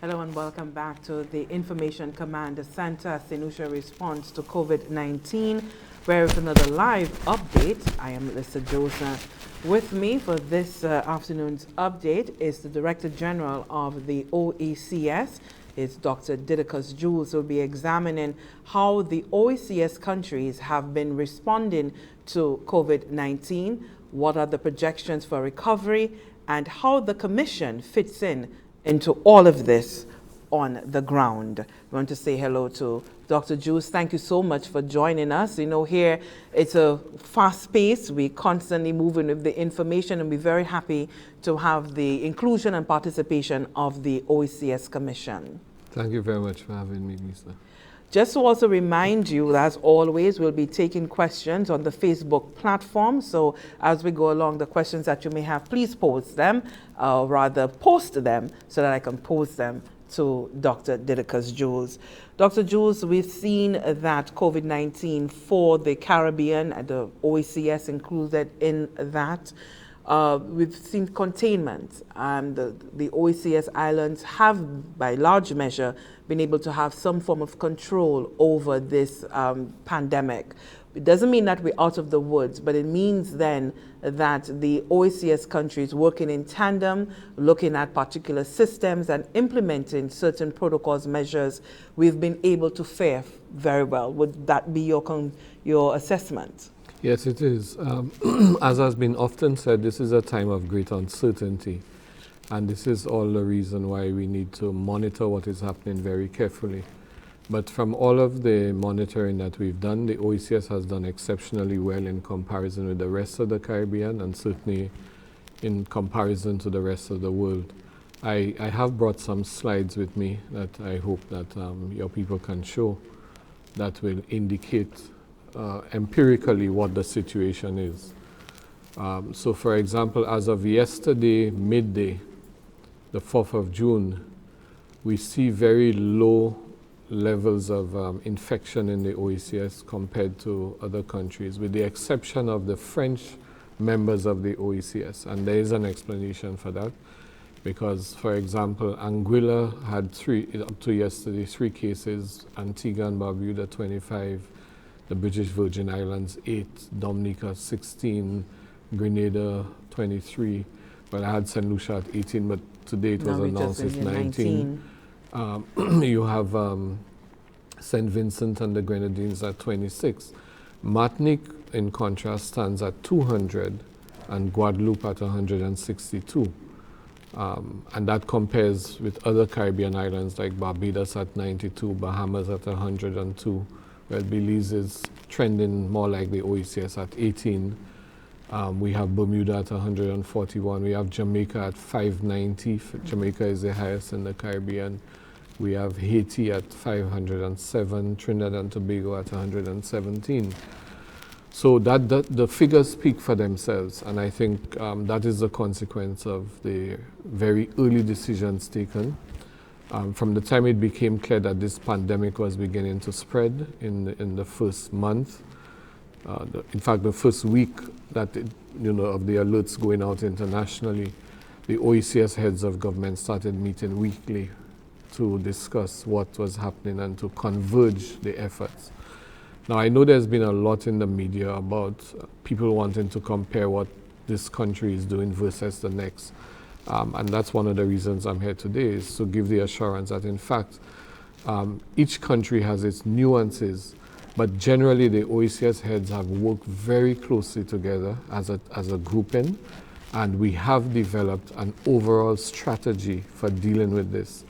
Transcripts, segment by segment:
Hello and welcome back to the Information Command Center St. Lucia response to COVID-19. Where is another live update? I am Melissa Joseph. With me for this afternoon's update is the Director General of the OECS. It's Dr. Didacus Jules, who will be examining how the OECS countries have been responding to COVID-19, what are the projections for recovery, and how the Commission fits into all of this on the ground. We want to say hello to Dr. Jules. Thank you so much for joining us. You know, here it's a fast pace. We constantly moving with the information, and we're very happy to have the inclusion and participation of the OECS Commission. Thank you very much for having me, Lisa. Just to also remind you, as always, we'll be taking questions on the Facebook platform. So as we go along, the questions that you may have, please post them, rather post them so that I can post them to Dr. Didacus Jules. Dr. Jules, we've seen that COVID-19 for the Caribbean, and the OECS included in that. We've seen containment, and the OECS islands have, by large measure, been able to have some form of control over this pandemic. It doesn't mean that we're out of the woods, but it means then that the OECS countries working in tandem, looking at particular systems and implementing certain protocols, measures, we've been able to fare very well. Would that be your assessment? Yes, it is. As has been often said, this is a time of great uncertainty. And this is all the reason why we need to monitor what is happening very carefully. But from all of the monitoring that we've done, the OECS has done exceptionally well in comparison with the rest of the Caribbean, and certainly in comparison to the rest of the world. I have brought some slides with me that I hope that your people can show that will indicate empirically what the situation is. So for example, as of yesterday, midday, the 4th of June, we see very low levels of infection in the OECS compared to other countries, with the exception of the French members of the OECS. And there is an explanation for that, because, for example, Anguilla had up to yesterday, 3 cases, Antigua and Barbuda 25, the British Virgin Islands 8, Dominica 16, Grenada 23, but I had St. Lucia at 18, but today it was announced as 19. You have St. Vincent and the Grenadines at 26. Martinique, in contrast, stands at 200, and Guadeloupe at 162. And that compares with other Caribbean islands like Barbados at 92, Bahamas at 102, where Belize is trending more like the OECS at 18. We have Bermuda at 141. We have Jamaica at 590. Jamaica is the highest in the Caribbean. We have Haiti at 507, Trinidad and Tobago at 117. So the figures speak for themselves, and I think that is the consequence of the very early decisions taken. From the time it became clear that this pandemic was beginning to spread in the first month, in fact, the first week that of the alerts going out internationally, the OECS heads of government started meeting weekly to discuss what was happening and to converge the efforts. Now, I know there's been a lot in the media about people wanting to compare what this country is doing versus the next. And that's one of the reasons I'm here today, is to give the assurance that, in fact, each country has its nuances, but generally the OECS heads have worked very closely together as a grouping, and we have developed an overall strategy for dealing with this.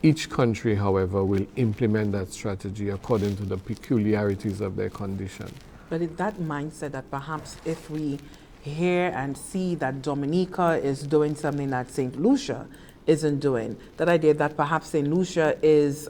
Each country, however, will implement that strategy according to the peculiarities of their condition. But it's that mindset that perhaps if we hear and see that Dominica is doing something that St. Lucia isn't doing, that idea that perhaps St. Lucia is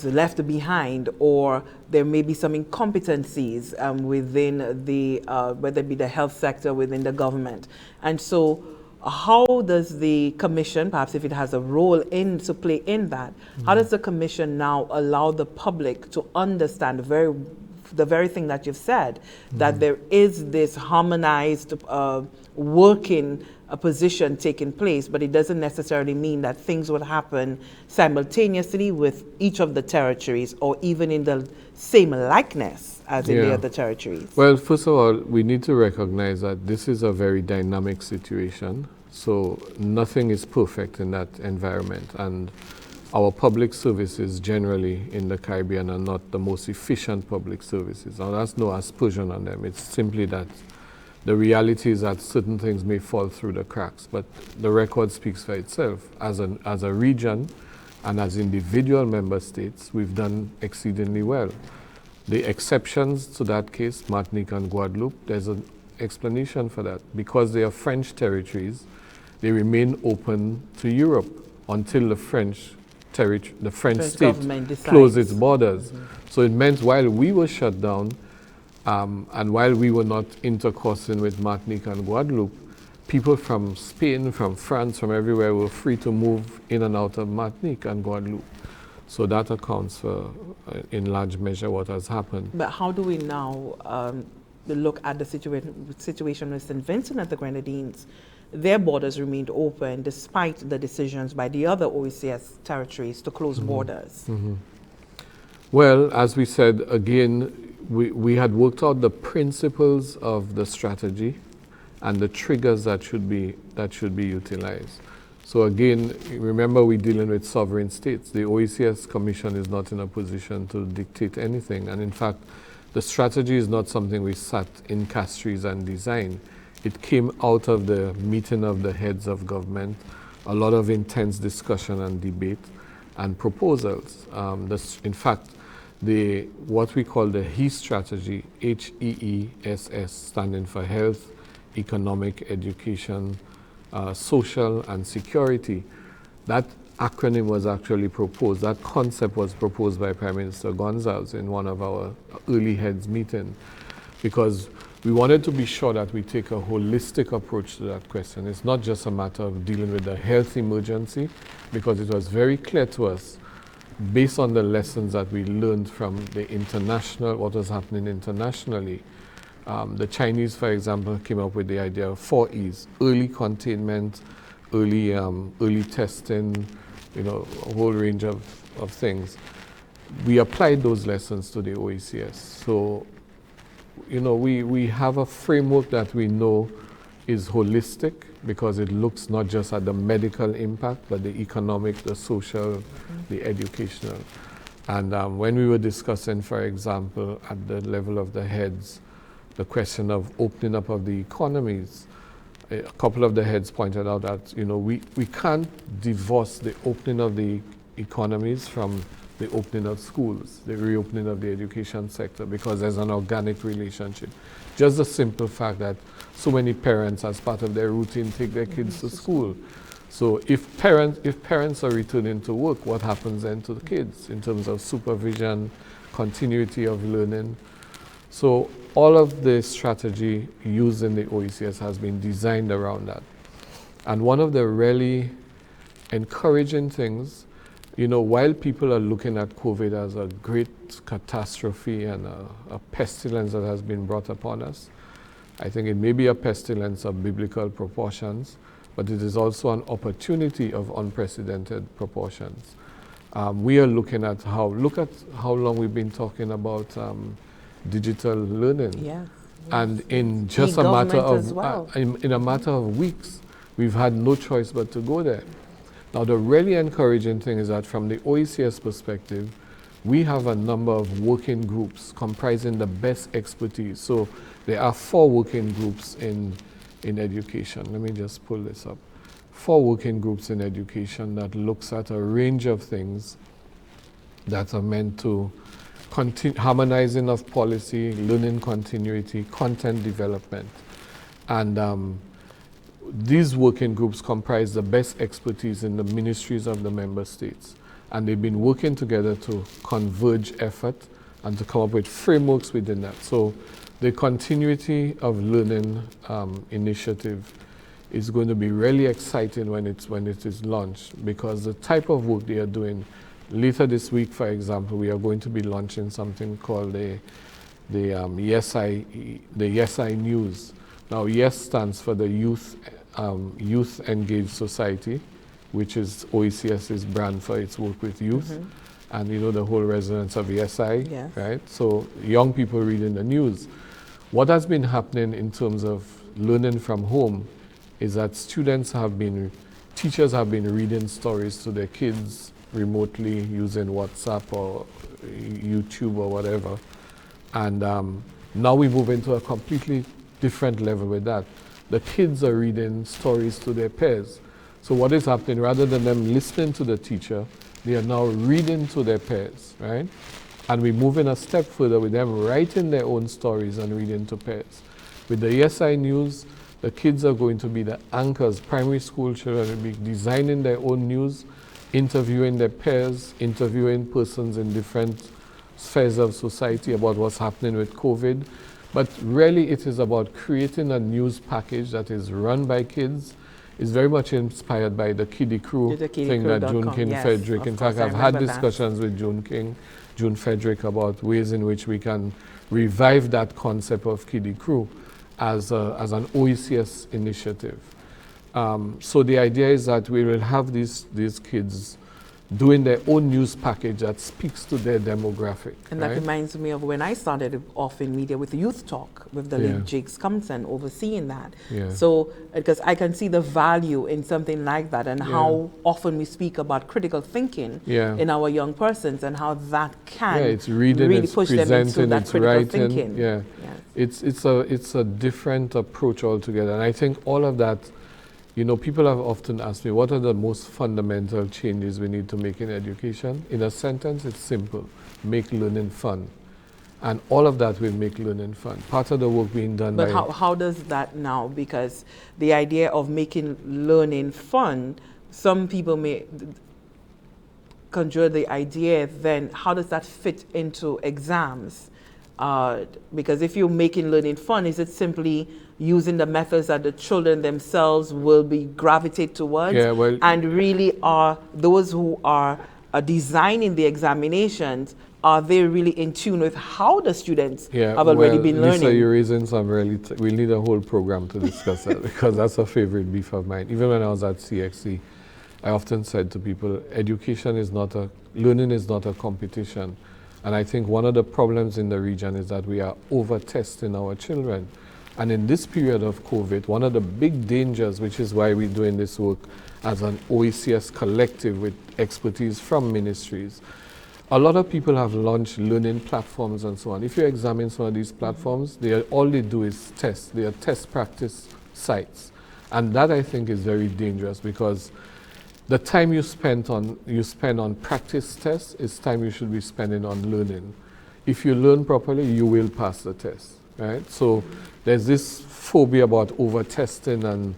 left behind, or there may be some incompetencies within the, whether it be the health sector, within the government. And so how does the Commission, perhaps if it has a role to play in that, how does the Commission now allow the public to understand very the very thing that you've said, that there is this harmonized working position taking place, but it doesn't necessarily mean that things would happen simultaneously with each of the territories or even in the same likeness as in the other territories. Well, first of all, we need to recognize that this is a very dynamic situation. So nothing is perfect in that environment. And our public services generally in the Caribbean are not the most efficient public services. Now, that's no aspersion on them. It's simply that the reality is that certain things may fall through the cracks, but the record speaks for itself. As a region and as individual member states, we've done exceedingly well. The exceptions to that case, Martinique and Guadeloupe, there's an explanation for that. Because they are French territories, they remain open to Europe until the French state closed its borders. So it meant while we were shut down and while we were not intercoursing with Martinique and Guadeloupe, people from Spain, from France, from everywhere were free to move in and out of Martinique and Guadeloupe. So that accounts for, in large measure, what has happened. But how do we now look at the situation with St. Vincent and the Grenadines? Their borders remained open despite the decisions by the other OECS territories to close borders. Well, as we said, again, we had worked out the principles of the strategy and the triggers that should be utilized. So again, remember we're dealing with sovereign states. The OECS Commission is not in a position to dictate anything. And in fact, the strategy is not something we sat in Castries and designed. It came out of the meeting of the heads of government, a lot of intense discussion and debate and proposals. In fact, what we call the HEES strategy, HEESS, standing for Health, Economic, Education, Social and Security. That acronym was actually proposed, that concept was proposed by Prime Minister Gonzalez in one of our early heads meeting, because we wanted to be sure that we take a holistic approach to that question. It's not just a matter of dealing with the health emergency, because it was very clear to us, based on the lessons that we learned from the international, what was happening internationally. The Chinese, for example, came up with the idea of 4 E's: early containment, early testing, a whole range of things. We applied those lessons to the OECS. So, we have a framework that we know is holistic, because it looks not just at the medical impact, but the economic, the social, the educational. And when we were discussing, for example, at the level of the heads, the question of opening up of the economies, a couple of the heads pointed out that we can't divorce the opening of the economies from the opening of schools, the reopening of the education sector, because there's an organic relationship. Just the simple fact that so many parents, as part of their routine, take their kids to school. So if parents are returning to work, what happens then to the kids in terms of supervision, continuity of learning? So all of the strategy used in the OECS has been designed around that. And one of the really encouraging things, while people are looking at COVID as a great catastrophe and a pestilence that has been brought upon us, I think it may be a pestilence of biblical proportions, but it is also an opportunity of unprecedented proportions. We are looking at look at how long we've been talking about digital learning. Yes. And in just a matter of, in a matter of weeks, we've had no choice but to go there. Now, the really encouraging thing is that from the OECS perspective, we have a number of working groups comprising the best expertise. So there are 4 working groups in education. Let me just pull this up. 4 working groups in education that looks at a range of things that are meant to harmonizing of policy, learning continuity, content development. And these working groups comprise the best expertise in the ministries of the member states. And they've been working together to converge effort and to come up with frameworks within that. So the continuity of learning initiative is going to be really exciting when it is launched, because the type of work they are doing. Later this week, for example, we are going to be launching something called a Yes I News. Now, YES stands for the Youth Engaged Society, which is OECS's brand for its work with youth. And you know the whole resonance of YesI, Yes. right? So young people reading the news. What has been happening in terms of learning from home is that teachers have been reading stories to their kids remotely using WhatsApp or YouTube or whatever. And now we move into a completely different level with that. The kids are reading stories to their peers. So what is happening, rather than them listening to the teacher, they are now reading to their peers, right? And we're moving a step further with them writing their own stories and reading to peers. With the YesI News, the kids are going to be the anchors. Primary school children will be designing their own news, interviewing their peers, interviewing persons in different spheres of society about what's happening with COVID. But really it is about creating a news package that is run by kids. It's very much inspired by the Kiddie Crew thing that June King Frederick. In fact, I've had discussions with June Frederick about ways in which we can revive that concept of Kiddie Crew as an OECS initiative. So the idea is that we will have these kids doing their own news package that speaks to their demographic. And that reminds me of when I started off in media with Youth Talk, with the late Jakes Compton overseeing that. So, because I can see the value in something like that and how often we speak about critical thinking in our young persons and how that can it's reading, really it's push them into that it's critical writing. thinking. It's a different approach altogether. And I think all of that, you know, people have often asked me, what are the most fundamental changes we need to make in education? In a sentence, it's simple. Make learning fun. And all of that will make learning fun. Part of the work being done by... But how does that now? Because the idea of making learning fun, some people may conjure the idea, then how does that fit into exams? Because if you're making learning fun, is it simply using the methods that the children themselves will be gravitate towards? And really are those who are designing the examinations, are they really in tune with how the students have already been learning? Lisa, you're raising some really, we'll need a whole program to discuss that because that's a favorite beef of mine. Even when I was at CXC, I often said to people, learning is not a competition. And I think one of the problems in the region is that we are over-testing our children. And in this period of COVID, one of the big dangers, which is why we're doing this work as an OECS collective with expertise from ministries, a lot of people have launched learning platforms and so on. If you examine some of these platforms, all they do is test. They are test practice sites. And that, I think, is very dangerous because the time you spend on practice tests is time you should be spending on learning. If you learn properly, you will pass the test, right? So there's this phobia about over-testing and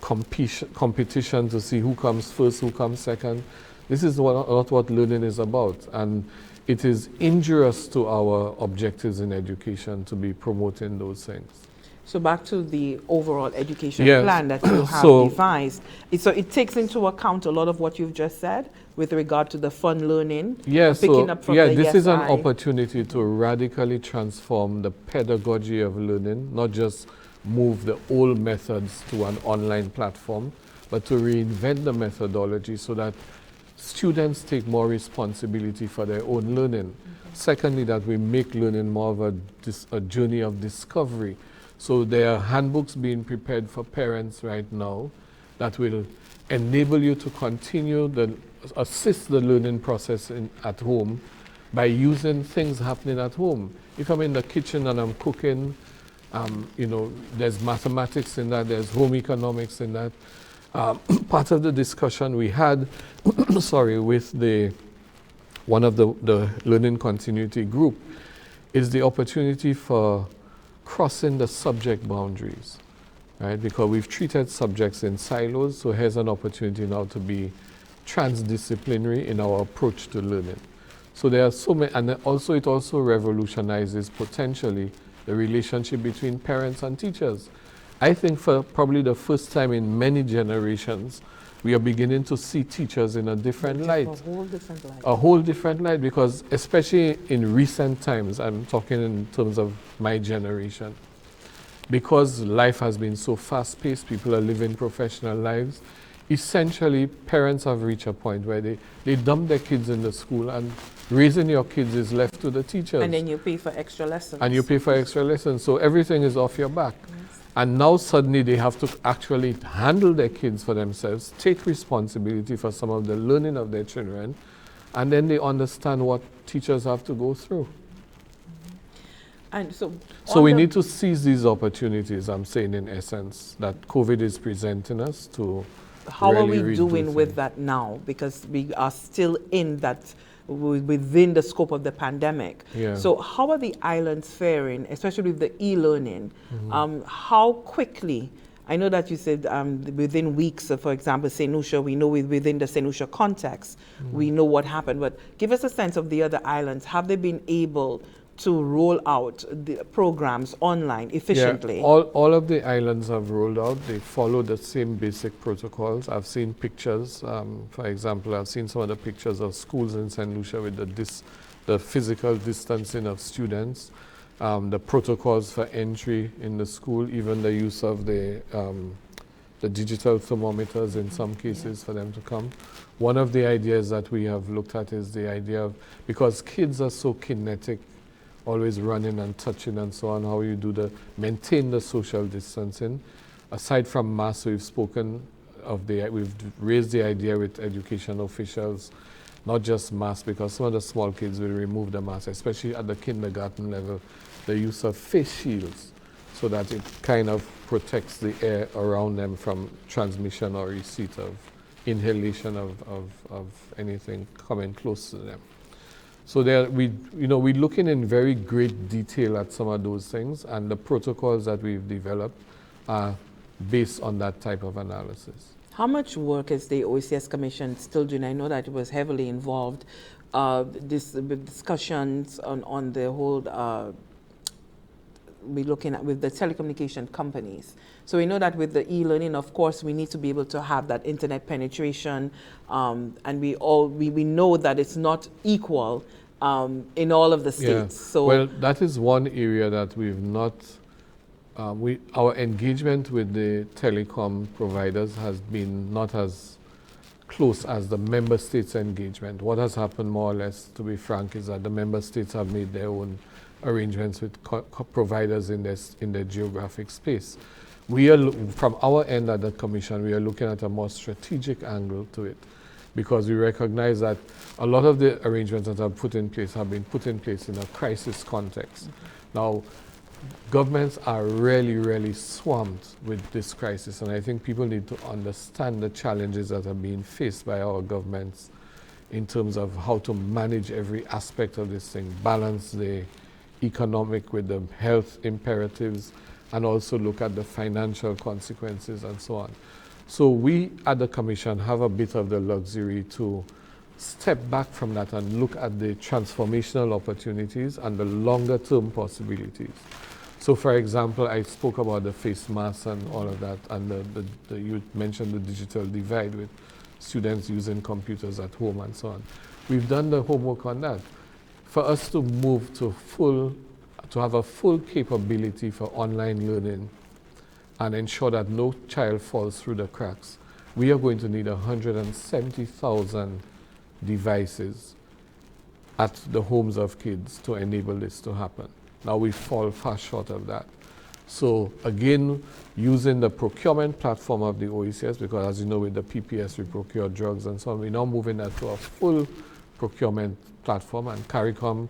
competition to see who comes first, who comes second. This is not what learning is about. And it is injurious to our objectives in education to be promoting those things. So back to the overall education plan that you have devised. So it takes into account a lot of what you've just said with regard to the fun learning. This is an opportunity to radically transform the pedagogy of learning, not just move the old methods to an online platform, but to reinvent the methodology so that students take more responsibility for their own learning. Secondly, that we make learning more of a journey of discovery. So there are handbooks being prepared for parents right now that will enable you to continue assist the learning process at home by using things happening at home. If I'm in the kitchen and I'm cooking, there's mathematics in that, there's home economics in that. Part of the discussion we had, with one of the learning continuity group is the opportunity for crossing the subject boundaries, right? Because we've treated subjects in silos, so here's an opportunity now to be transdisciplinary in our approach to learning. So there are so many, and it also revolutionizes potentially the relationship between parents and teachers. I think for probably the first time in many generations, we are beginning to see teachers in a different light. A whole different light. A whole different light, because especially in recent times, I'm talking in terms of my generation, because life has been so fast-paced, people are living professional lives, essentially parents have reached a point where they dump their kids in the school, and raising your kids is left to the teachers. And then you pay for extra lessons. And you pay for extra lessons, so everything is off your back. Yes. And now suddenly they have to actually handle their kids for themselves, take responsibility for some of the learning of their children, and then they understand what teachers have to go through. And so we need to seize these opportunities, I'm saying in essence, that COVID is presenting us to. How are we doing with that now? Because we are still in that, within the scope of the pandemic. Yeah. So how are the islands faring, especially with the e-learning? How quickly, I know that you said within weeks, for example, St. Lucia, we know within the St. Lucia context, we know what happened, but give us a sense of the other islands. Have they been able to roll out the programs online efficiently? Yeah, all of the islands have rolled out. They follow the same basic protocols. I've seen pictures. For example, I've seen some of the pictures of schools in St. Lucia with the physical distancing of students, the protocols for entry in the school, even the use of the digital thermometers in some cases for them to come. One of the ideas that we have looked at is the idea of, because kids are so kinetic, always running and touching and so on, how you maintain the social distancing. Aside from masks, we've raised the idea with education officials, not just masks, because some of the small kids will remove the mask, especially at the kindergarten level, the use of face shields, so that it kind of protects the air around them from transmission or receipt of inhalation of anything coming close to them. So we're looking in very great detail at some of those things, and the protocols that we've developed are based on that type of analysis. How much work is the OECS Commission still doing? I know that it was heavily involved, discussions on the whole, we're looking at with the telecommunication companies. So we know that with the e-learning, of course, we need to be able to have that internet penetration, and we know that it's not equal in all of the states. Yeah. So well, that is one area that we've not. Our engagement with the telecom providers has been not as close as the member states' engagement. What has happened, more or less, to be frank, is that the member states have made their own arrangements with providers in their geographic space. We are, from our end at the Commission, we are looking at a more strategic angle to it, because we recognize that a lot of the arrangements that have been put in place in a crisis context. Now, governments are really, really swamped with this crisis, and I think people need to understand the challenges that are being faced by our governments in terms of how to manage every aspect of this thing, balance the economic with the health imperatives, and also look at the financial consequences and so on. So we at the Commission have a bit of the luxury to step back from that and look at the transformational opportunities and the longer term possibilities. So for example, I spoke about the face masks and all of that, and you mentioned the digital divide with students using computers at home and so on. We've done the homework on that. For us to move to have a full capability for online learning and ensure that no child falls through the cracks, we are going to need 170,000 devices at the homes of kids to enable this to happen. Now we fall far short of that. So again, using the procurement platform of the OECS, because as you know, with the PPS we procure drugs and so on, we're now moving that to a full procurement platform, and CARICOM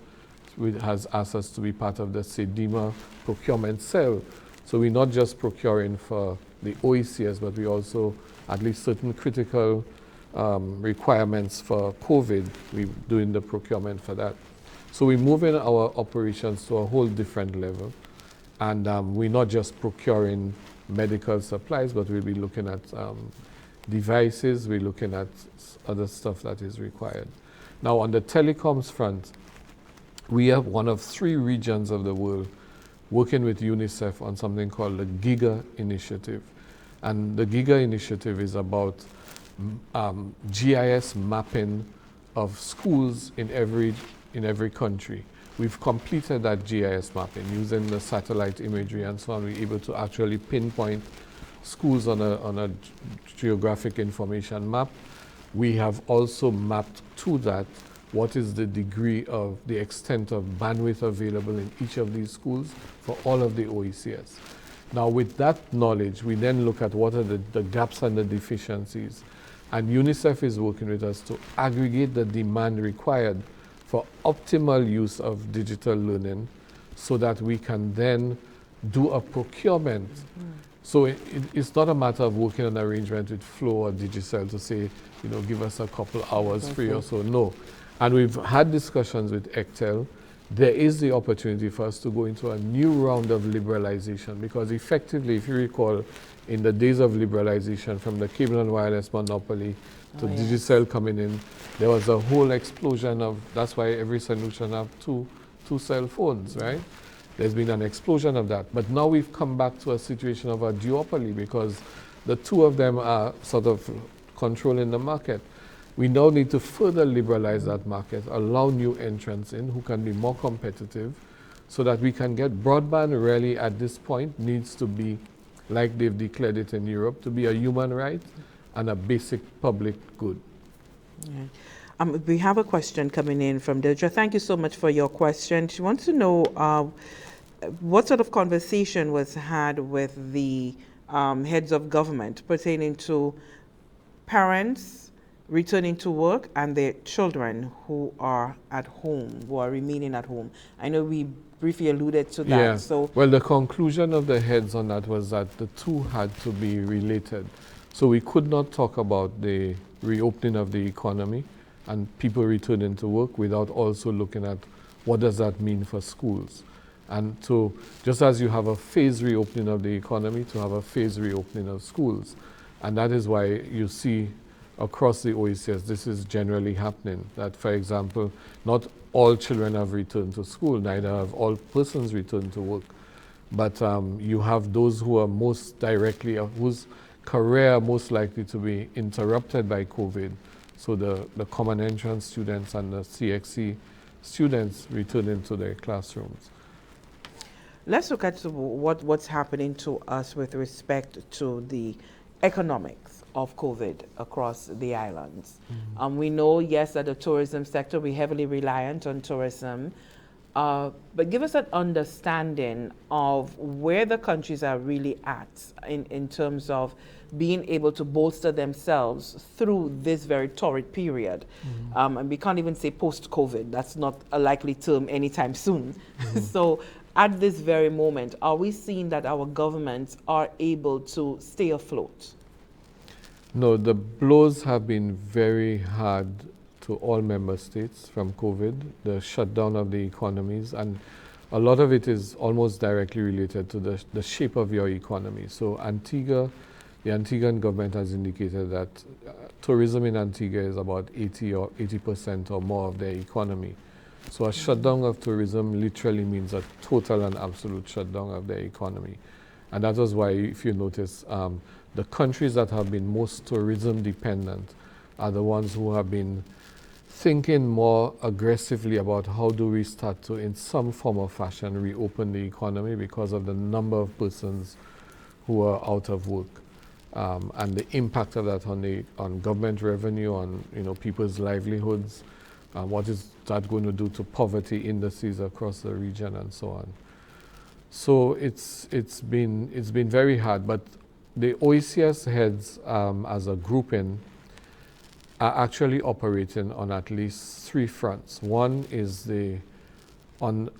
has asked us to be part of the SEDIMA procurement cell. So we're not just procuring for the OECS, but we also, at least certain critical requirements for COVID, we're doing the procurement for that. So we're moving our operations to a whole different level. And we're not just procuring medical supplies, but we'll be looking at devices, we're looking at other stuff that is required. Now on the telecoms front, we have one of 3 regions of the world working with UNICEF on something called the Giga Initiative. And the Giga Initiative is about GIS mapping of schools in every country. We've completed that GIS mapping using the satellite imagery and so on. We're able to actually pinpoint schools on a geographic information map. We have also mapped to that what is the degree of the extent of bandwidth available in each of these schools for all of the OECS. Now with that knowledge, we then look at what are the gaps and the deficiencies. And UNICEF is working with us to aggregate the demand required for optimal use of digital learning so that we can then do a procurement. So it's not a matter of working on an arrangement with Flow or Digicel to say, give us a couple hours free or so. No. And we've had discussions with ECTEL. There is the opportunity for us to go into a new round of liberalization because effectively, if you recall, in the days of liberalization from the cable and wireless monopoly to Digicel coming in, there was a whole explosion of, that's why every solution have two cell phones, right? There's been an explosion of that. But now we've come back to a situation of a duopoly because the two of them are sort of controlling the market. We now need to further liberalize that market, allow new entrants in who can be more competitive so that we can get broadband really at this point needs to be, like they've declared it in Europe, to be a human right and a basic public good. Yeah. We have a question coming in from Deidre. Thank you so much for your question. She wants to know what sort of conversation was had with the heads of government pertaining to parents returning to work and their children who are at home, who are remaining at home. I know we briefly alluded to that. Yeah. So, well, the conclusion of the heads on that was that the two had to be related. So we could not talk about the reopening of the economy and people returning to work without also looking at what does that mean for schools. And so just as you have a phased reopening of the economy, to have a phased reopening of schools. And that is why you see across the OECS, this is generally happening. That, for example, not all children have returned to school, neither have all persons returned to work. But you have those who are most directly, whose career are most likely to be interrupted by COVID. So the common entrance students and the CXC students returning to their classrooms. Let's look at what's happening to us with respect to the economics of COVID across the islands. We know, yes, that the tourism sector, we're heavily reliant on tourism, but give us an understanding of where the countries are really at in terms of being able to bolster themselves through this very torrid period. And we can't even say post-COVID, that's not a likely term anytime soon. So at this very moment, are we seeing that our governments are able to stay afloat? No, the blows have been very hard to all member states from COVID, the shutdown of the economies, and a lot of it is almost directly related to the shape of your economy. So Antigua, the Antiguan government has indicated that tourism in Antigua is about 80% or more of their economy. So a shutdown of tourism literally means a total and absolute shutdown of their economy. And that was why, if you notice, the countries that have been most tourism dependent are the ones who have been thinking more aggressively about how do we start to, in some form or fashion, reopen the economy because of the number of persons who are out of work. And the impact of that on government revenue, on people's livelihoods, what is that going to do to poverty indices across the region and so on. So it's been very hard, but the OECS heads as a grouping are actually operating on at least three fronts. One is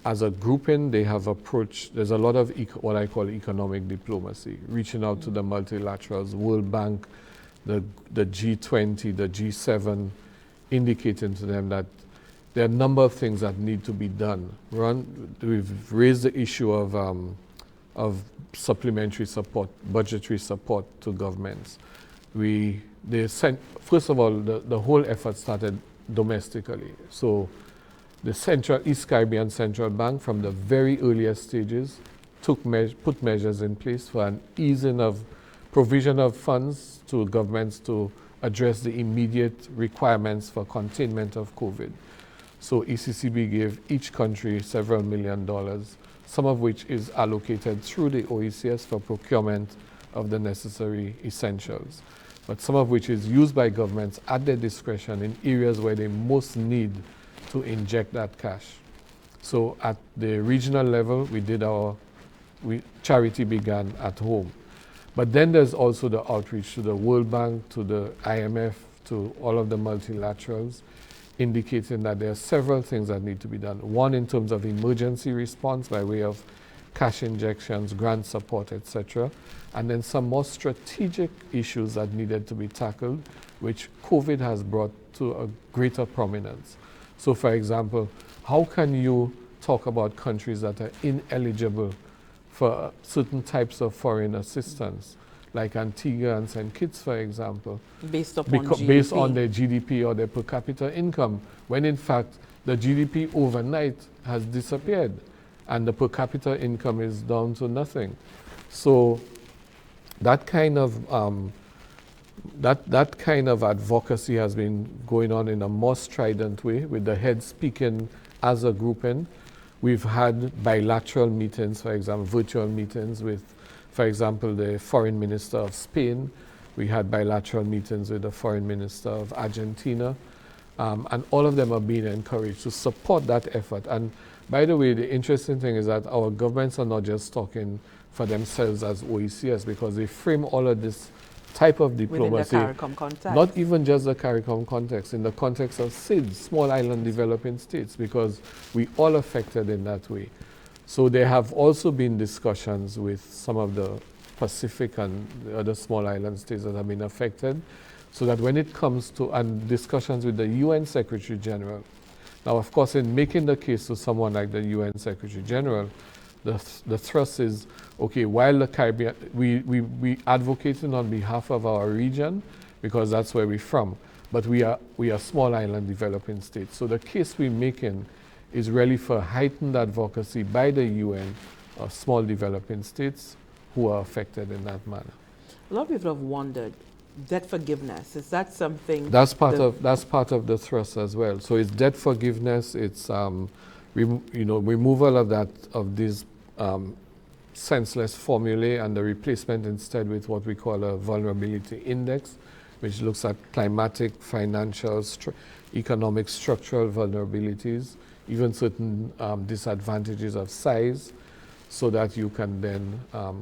as a grouping, they have approached, there's a lot of what I call economic diplomacy, reaching out to the multilaterals, World Bank, the G20, the G7, indicating to them that there are a number of things that need to be done. We've raised the issue of supplementary support, budgetary support to governments. First of all, the whole effort started domestically. So the East Caribbean Central Bank, from the very earliest stages, put measures in place for an easing of provision of funds to governments to address the immediate requirements for containment of COVID. So ECCB gave each country several $1 million, some of which is allocated through the OECS for procurement of the necessary essentials, but some of which is used by governments at their discretion in areas where they most need to inject that cash. So at the regional level, charity began at home. But then there's also the outreach to the World Bank, to the IMF, to all of the multilaterals, indicating that there are several things that need to be done. One, in terms of emergency response by way of cash injections, grant support, etc. And then some more strategic issues that needed to be tackled, which COVID has brought to a greater prominence. So for example, how can you talk about countries that are ineligible for certain types of foreign assistance, like Antigua and St. Kitts, for example, based upon GDP. Based on their GDP or their per capita income, when in fact the GDP overnight has disappeared and the per capita income is down to nothing. So that kind of that kind of advocacy has been going on in a more strident way, with the heads speaking as a grouping. We've had bilateral meetings, for example, virtual meetings with, for example, the foreign minister of Spain. We had bilateral meetings with the foreign minister of Argentina. And all of them are being encouraged to support that effort. And by the way, the interesting thing is that our governments are not just talking for themselves as OECS, because they frame all of this type of diplomacy, within the CARICOM context. Not even just the CARICOM context, in the context of SIDS, small island developing states, because we all affected in that way. So there have also been discussions with some of the Pacific and the other small island states that have been affected, so that when it comes to, and discussions with the UN Secretary General. Now, of course, in making the case to someone like the UN Secretary General, the thrust is, okay, while the Caribbean, we advocating on behalf of our region, because that's where we're from, but we are small island developing states. So the case we're making is really for heightened advocacy by the UN of small developing states who are affected in that manner. A lot of people have wondered, debt forgiveness, is that something? That's part of the thrust as well. So it's debt forgiveness, it's removal of these senseless formulae and the replacement instead with what we call a vulnerability index, which looks at climatic, financial, economic, structural vulnerabilities, even certain disadvantages of size, so that you can then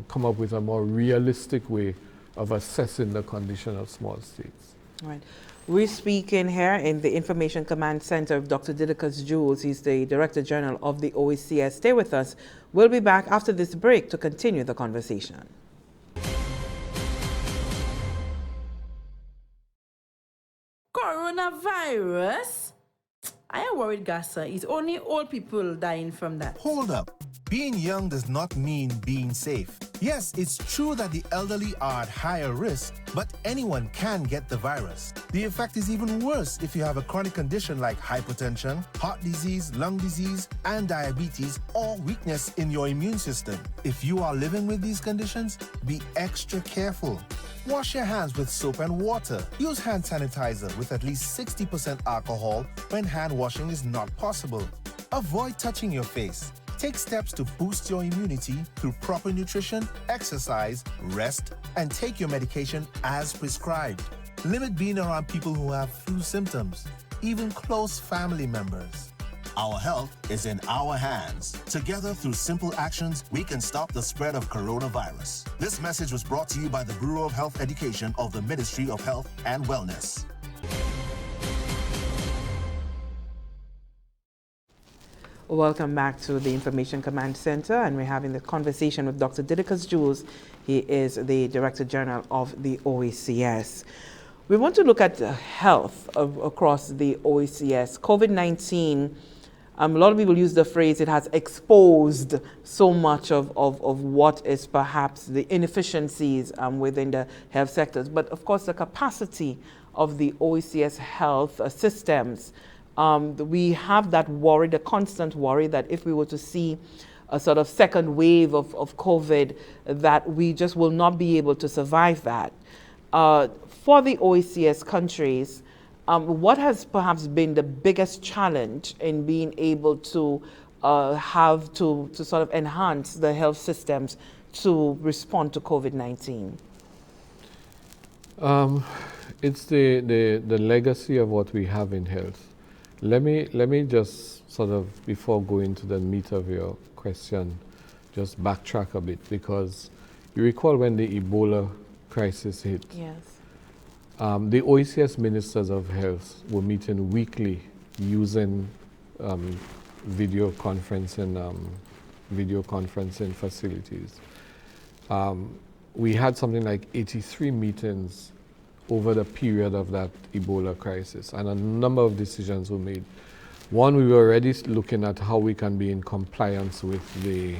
come up with a more realistic way of assessing the condition of small states. Right. We're speaking here in the Information Command Center of Dr. Didacus Jules. He's the Director General of the OECS. Stay with us. We'll be back after this break to continue the conversation. Coronavirus? I am worried, Gassa. It's only old people dying from that. Hold up. Being young does not mean being safe. Yes, it's true that the elderly are at higher risk, but anyone can get the virus. The effect is even worse if you have a chronic condition like hypertension, heart disease, lung disease, and diabetes, or weakness in your immune system. If you are living with these conditions, be extra careful. Wash your hands with soap and water. Use hand sanitizer with at least 60% alcohol when hand washing is not possible. Avoid touching your face. Take steps to boost your immunity through proper nutrition, exercise, rest, and take your medication as prescribed. Limit being around people who have flu symptoms, even close family members. Our health is in our hands. Together, through simple actions, we can stop the spread of coronavirus. This message was brought to you by the Bureau of Health Education of the Ministry of Health and Wellness. Welcome back to the Information Command Center, and we're having the conversation with Dr. Didacus Jules. He is the Director General of the OECS. We want to look at health across the OECS. COVID-19, a lot of people use the phrase, it has exposed so much of what is perhaps the inefficiencies within the health sectors. But of course, the capacity of the OECS health systems, we have that worry, the constant worry that if we were to see a sort of second wave of COVID, that we just will not be able to survive that. For the OECS countries, what has perhaps been the biggest challenge in being able to have to sort of enhance the health systems to respond to COVID-19? It's the legacy of what we have in health. Let me just sort of, before going to the meat of your question, just backtrack a bit, because you recall when the Ebola crisis hit. Yes. The OECS ministers of health were meeting weekly using video conferencing facilities. We had something like 83 meetings over the period of that Ebola crisis, and a number of decisions were made. One, we were already looking at how we can be in compliance with the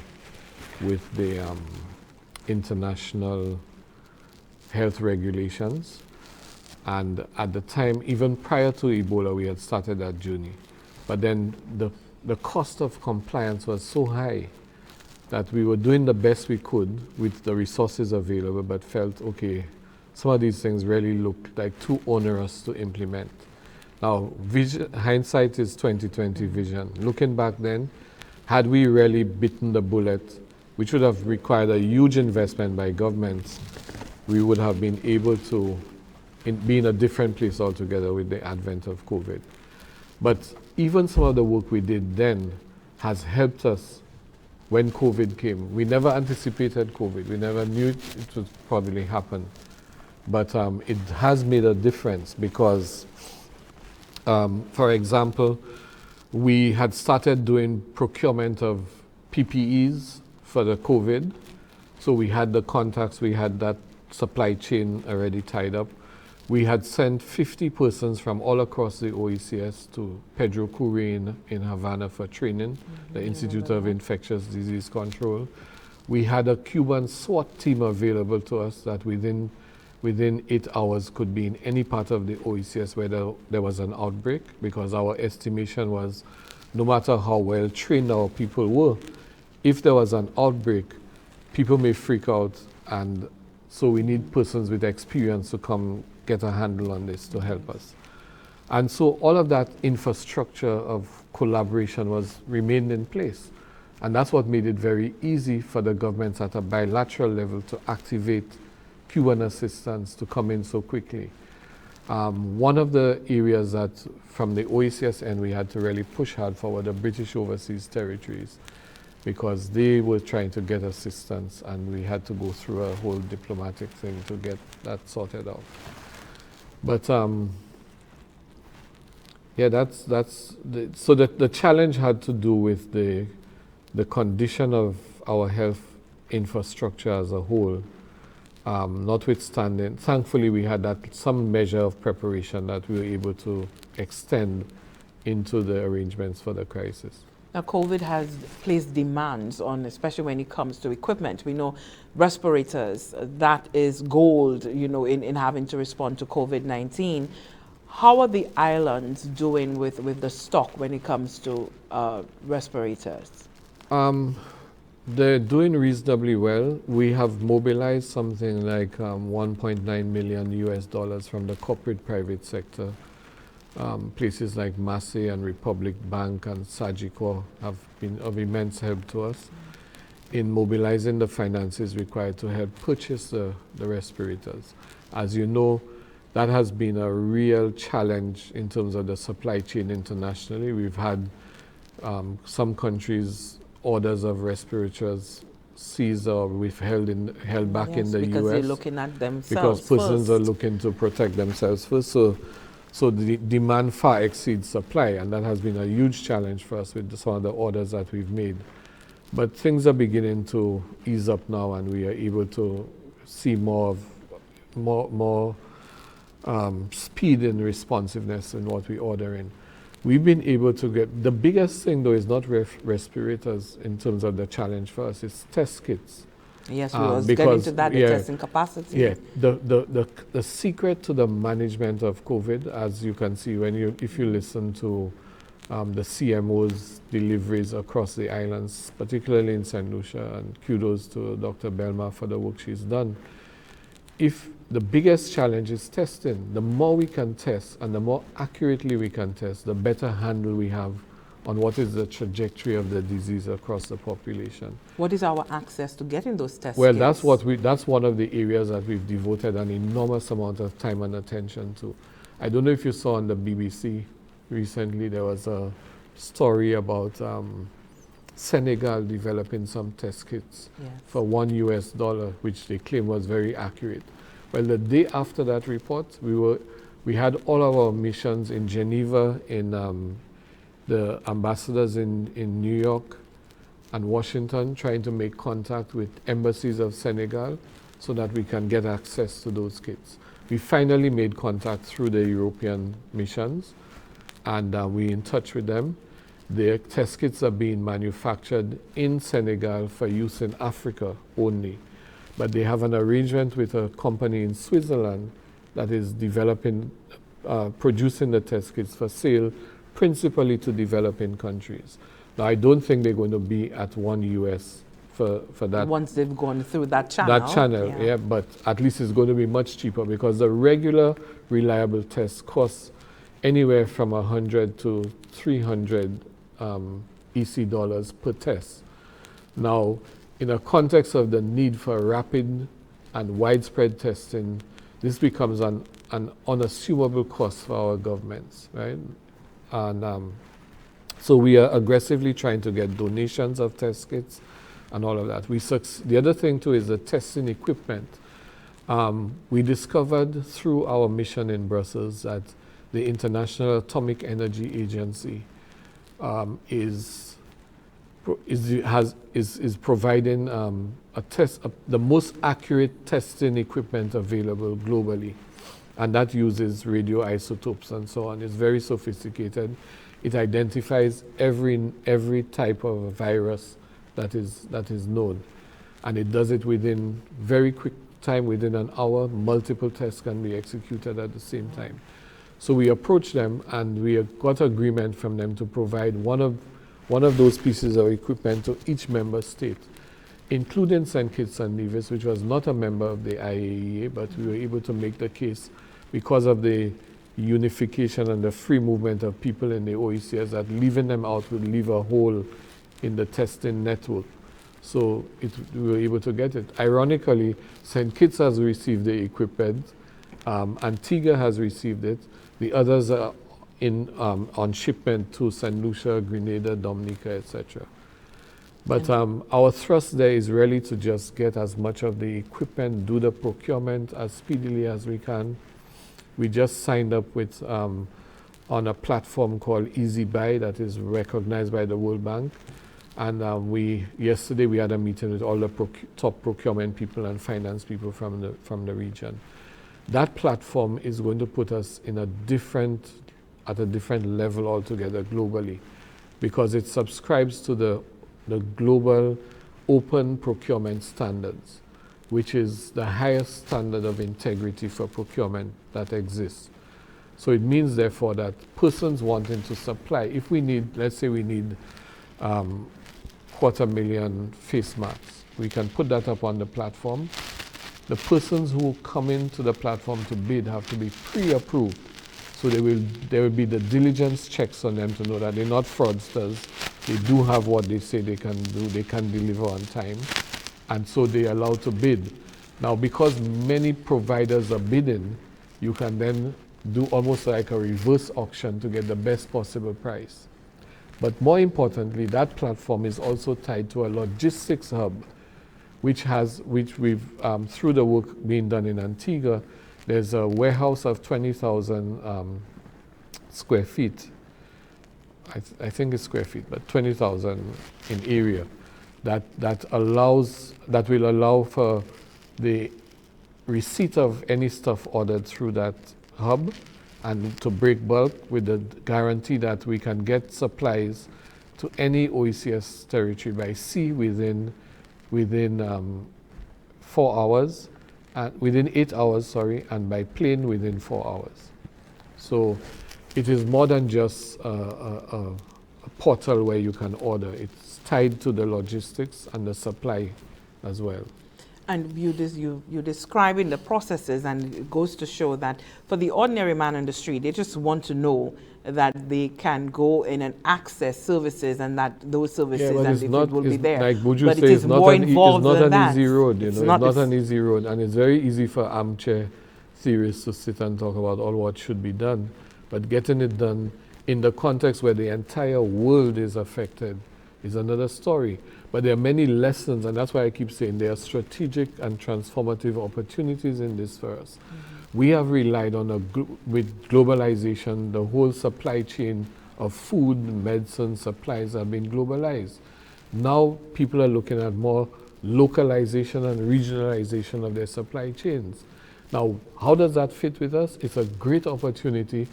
international health regulations. And at the time, even prior to Ebola, we had started that journey. But then the cost of compliance was so high that we were doing the best we could with the resources available, but felt, okay, some of these things really looked like too onerous to implement. Now, hindsight is 2020 vision. Looking back then, had we really bitten the bullet, which would have required a huge investment by governments, we would have been able to be in a different place altogether with the advent of COVID. But even some of the work we did then has helped us when COVID came. We never anticipated COVID. We never knew it would probably happen. But it has made a difference because, for example, we had started doing procurement of PPEs for the COVID. So we had the contacts, we had that supply chain already tied up. We had sent 50 persons from all across the OECS to Pedro Curi in Havana for training, the Institute of Infectious Disease Control. We had a Cuban SWAT team available to us that within 8 hours could be in any part of the OECS where there was an outbreak, because our estimation was no matter how well trained our people were, if there was an outbreak, people may freak out, and so we need persons with experience to come get a handle on this to help us. And so all of that infrastructure of collaboration remained in place. And that's what made it very easy for the governments at a bilateral level to activate Cuban assistance to come in so quickly. One of the areas that from the OECS end we had to really push hard for were the British overseas territories, because they were trying to get assistance and we had to go through a whole diplomatic thing to get that sorted out. But yeah, so the challenge had to do with the condition of our health infrastructure as a whole. Notwithstanding, thankfully we had some measure of preparation that we were able to extend into the arrangements for the crisis. Now, COVID has placed demands on, especially when it comes to equipment. We know respirators, that is gold, in having to respond to COVID-19. How are the islands doing with the stock when it comes to respirators? They're doing reasonably well. We have mobilized something like $1.9 million US from the corporate private sector. Places like Massey and Republic Bank and Sagicor have been of immense help to us in mobilizing the finances required to help purchase the respirators. As you know, that has been a real challenge in terms of the supply chain internationally. We've had some countries' orders of respirators seized or held back in the US. Because they're looking at themselves because persons first. are looking to protect themselves first. So the demand far exceeds supply, and that has been a huge challenge for us with some of the orders that we've made. But things are beginning to ease up now, and we are able to see more speed and responsiveness in what we order in. We've been able to get, the biggest thing though is not respirators in terms of the challenge for us, it's test kits. Yes, we was getting to that, the testing capacity. Yeah, the secret to the management of COVID, as you can see if you listen to the CMO's deliveries across the islands, particularly in St. Lucia, and kudos to Dr. Belma for the work she's done. If the biggest challenge is testing. The more we can test and the more accurately we can test, the better handle we have on what is the trajectory of the disease across the population. What is our access to getting those test Well, kits? that's one of the areas that we've devoted an enormous amount of time and attention to. I don't know if you saw on the BBC recently, there was a story about Senegal developing some test kits for $1, which they claim was very accurate. Well, the day after that report, we had all of our missions in Geneva, in the ambassadors in New York and Washington, trying to make contact with embassies of Senegal so that we can get access to those kits. We finally made contact through the European missions, and we're in touch with them. The test kits are being manufactured in Senegal for use in Africa only. But they have an arrangement with a company in Switzerland that is developing, producing the test kits for sale principally to developing countries. Now, I don't think they're going to be at $1 for that. Once they've gone through that channel. That channel, yeah, but at least it's going to be much cheaper because the regular reliable test costs anywhere from $100 to $300 EC dollars per test. Now, in a context of the need for rapid and widespread testing, this becomes an unassumable cost for our governments, right? And so we are aggressively trying to get donations of test kits and all of that. The other thing too is the testing equipment. We discovered through our mission in Brussels that the International Atomic Energy Agency is providing the most accurate testing equipment available globally, and that uses radioisotopes and so on. It's very sophisticated. It identifies every type of virus that is known, and it does it within very quick time. Within an hour, multiple tests can be executed at the same time. So we approached them, and we got agreement from them to provide one of those pieces of equipment to each member state, including St. Kitts and Nevis, which was not a member of the IAEA, but we were able to make the case because of the unification and the free movement of people in the OECS that leaving them out would leave a hole in the testing network. So we were able to get it. Ironically, St. Kitts has received the equipment, Antigua has received it, the others are on shipment to St. Lucia, Grenada, Dominica, etc. But our thrust there is really to just get as much of the equipment, do the procurement as speedily as we can. We just signed up with on a platform called Easy Buy that is recognized by the World Bank. And yesterday we had a meeting with all the top procurement people and finance people from the region. That platform is going to put us in at a different level altogether globally, because it subscribes to the global open procurement standards, which is the highest standard of integrity for procurement that exists. So it means, therefore, that persons wanting to supply, if we need, let's say we need 250,000 face masks, we can put that up on the platform. The persons who come into the platform to bid have to be pre-approved. So there will be the diligence checks on them to know that they're not fraudsters. They do have what they say they can do. They can deliver on time. And so they're allowed to bid. Now, because many providers are bidding, you can then do almost like a reverse auction to get the best possible price. But more importantly, that platform is also tied to a logistics hub, which we've, through the work being done in Antigua, there's a warehouse of 20,000 square feet. I think it's square feet, but 20,000 in area that will allow for the receipt of any stuff ordered through that hub, and to break bulk with the guarantee that we can get supplies to any OECS territory by sea within 4 hours, within 8 hours, sorry, and by plane within 4 hours. So it is more than just a portal where you can order. It's tied to the logistics and the supply as well. And you describing the processes, and it goes to show that for the ordinary man on the street, they just want to know that they can go in and access services, and that those services and the food will be there. Like Buju but says, it is more involved it's not than an that. easy road. It's It's not an easy road, and it's very easy for armchair theorists to sit and talk about all what should be done, but getting it done in the context where the entire world is affected is another story. But there are many lessons, and that's why I keep saying there are strategic and transformative opportunities in this for us. We have relied on, with globalization, the whole supply chain of food, medicine, supplies have been globalized. Now people are looking at more localization and regionalization of their supply chains. Now, how does that fit with us? It's a great opportunity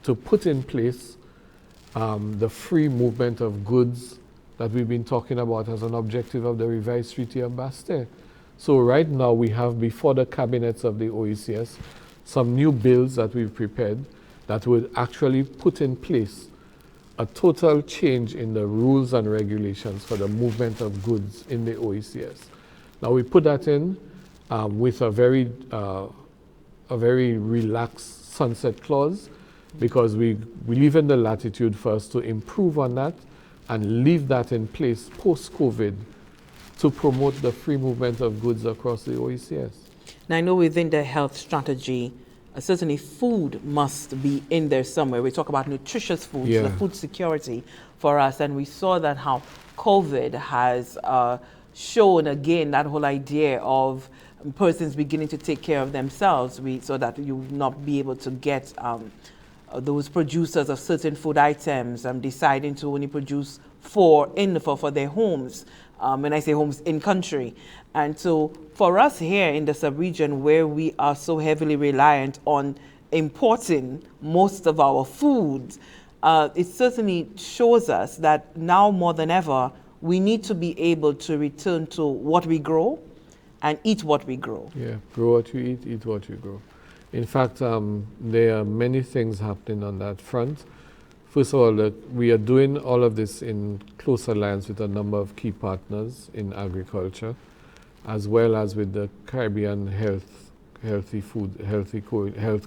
to put in place the free movement of goods that we've been talking about as an objective of the revised Treaty of Bastille. So right now we have before the cabinets of the OECS some new bills that we've prepared that would actually put in place a total change in the rules and regulations for the movement of goods in the OECS. Now we put that in with a very relaxed sunset clause, because we leave in the latitude for us to improve on that and leave that in place post-COVID to promote the free movement of goods across the OECS. Now, I know within the health strategy, certainly food must be in there somewhere. We talk about nutritious foods, the food security for us, and we saw that how COVID has shown again that whole idea of persons beginning to take care of themselves, so that you will not be able to get those producers of certain food items deciding to only produce for their homes. When I say homes, in country. And so for us here in the sub-region, where we are so heavily reliant on importing most of our foods, it certainly shows us that now more than ever, we need to be able to return to what we grow and eat what we grow. Yeah, grow what you eat what you grow. In fact, there are many things happening on that front. First of all, we are doing all of this in close alliance with a number of key partners in agriculture, as well as with the Caribbean Health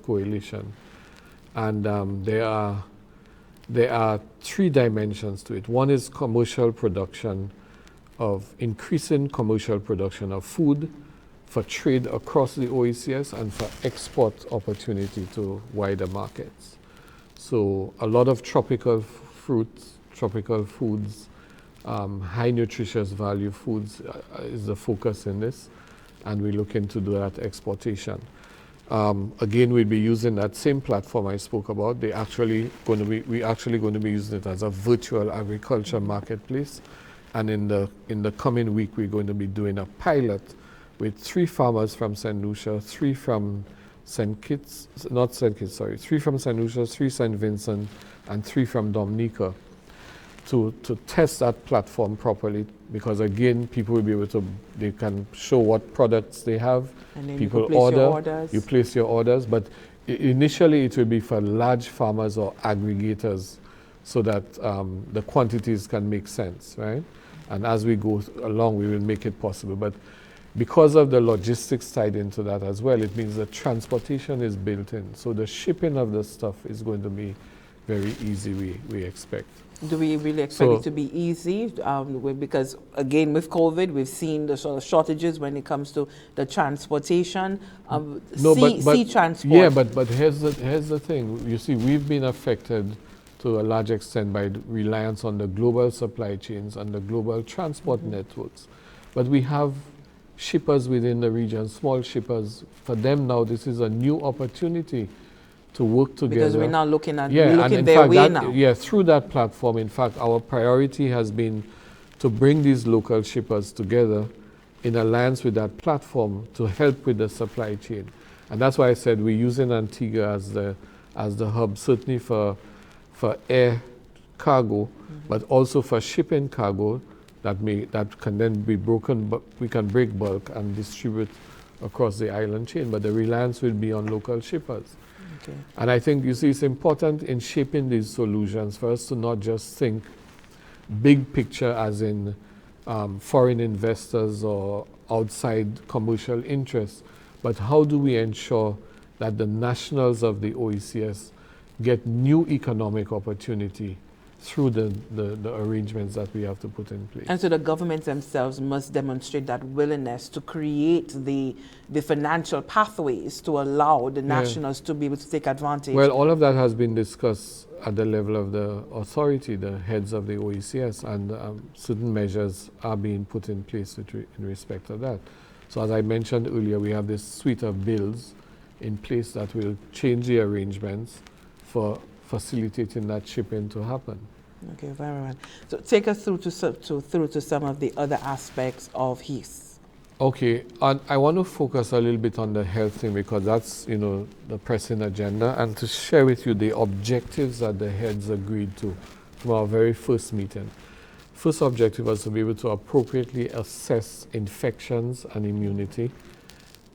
Coalition. And there are three dimensions to it. One is increasing commercial production of food for trade across the OECS and for export opportunity to wider markets. So a lot of tropical fruits, tropical foods, high nutritious value foods is the focus in this, and we're looking to do that exportation. Again, we'll be using that same platform I spoke about. We're actually going to be using it as a virtual agriculture marketplace, and in the coming week we're going to be doing a pilot with 3 farmers from St. Lucia, 3 from St. Kitts, 3 from St. Lucia, 3 St. Vincent, and 3 from Dominica to test that platform properly, because again, people will be able to, they can show what products they have, and then people you place your orders, but initially it will be for large farmers or aggregators so that the quantities can make sense, right? And as we go along, we will make it possible. But because of the logistics tied into that as well, it means the transportation is built in. So the shipping of the stuff is going to be very easy, we expect. Do we really expect it to be easy? Because again, with COVID, we've seen the sort of shortages when it comes to the transportation, sea transport. Yeah, but here's the thing. You see, we've been affected to a large extent by reliance on the global supply chains and the global transport networks. But we have shippers within the region, small shippers. For them now, this is a new opportunity to work together. Because we're now looking at their way now. Yeah, through that platform, in fact, our priority has been to bring these local shippers together in alliance with that platform to help with the supply chain. And that's why I said we're using Antigua as the hub, certainly for air cargo, but also for shipping cargo that can then be broken, but we can break bulk and distribute across the island chain, but the reliance will be on local shippers. Okay. And I think, you see, it's important in shaping these solutions for us to not just think big picture as in foreign investors or outside commercial interests, but how do we ensure that the nationals of the OECS get new economic opportunity through the arrangements that we have to put in place. And so the governments themselves must demonstrate that willingness to create the financial pathways to allow the nationals to be able to take advantage. Well, all of that has been discussed at the level of the authority, the heads of the OECS, and certain measures are being put in place in respect to that. So as I mentioned earlier, we have this suite of bills in place that will change the arrangements for facilitating that shipping to happen. Okay, very well. So take us through to some of the other aspects of HEAS. Okay, and I want to focus a little bit on the health thing because that's, the pressing agenda, and to share with you the objectives that the heads agreed to from our very first meeting. First objective was to be able to appropriately assess infections and immunity,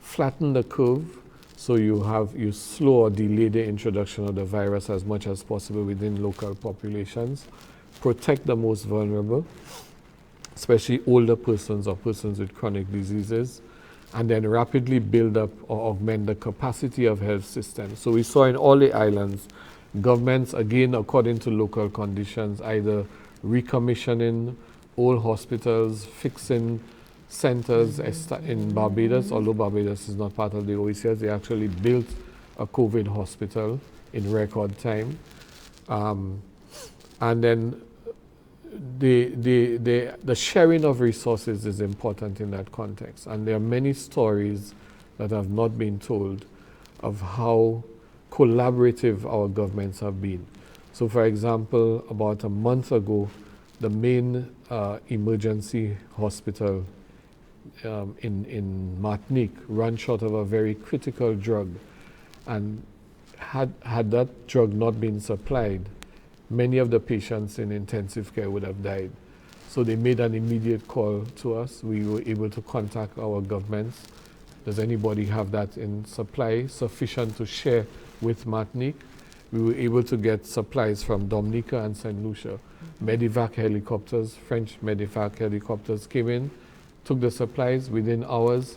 flatten the curve, so you slow or delay the introduction of the virus as much as possible within local populations, protect the most vulnerable, especially older persons or persons with chronic diseases, and then rapidly build up or augment the capacity of health systems. So we saw in all the islands, governments, again, according to local conditions, either recommissioning old hospitals, fixing centers in Barbados, although Barbados is not part of the OECS, they actually built a COVID hospital in record time. And then the sharing of resources is important in that context. And there are many stories that have not been told of how collaborative our governments have been. So for example, about a month ago, the main emergency hospital in Martinique ran short of a very critical drug, and had that drug not been supplied, many of the patients in intensive care would have died. So they made an immediate call to us. We were able to contact our governments. Does anybody have that in supply sufficient to share with Martinique? We were able to get supplies from Dominica and St. Lucia. Medivac helicopters, French Medivac helicopters came in, took the supplies. Within hours,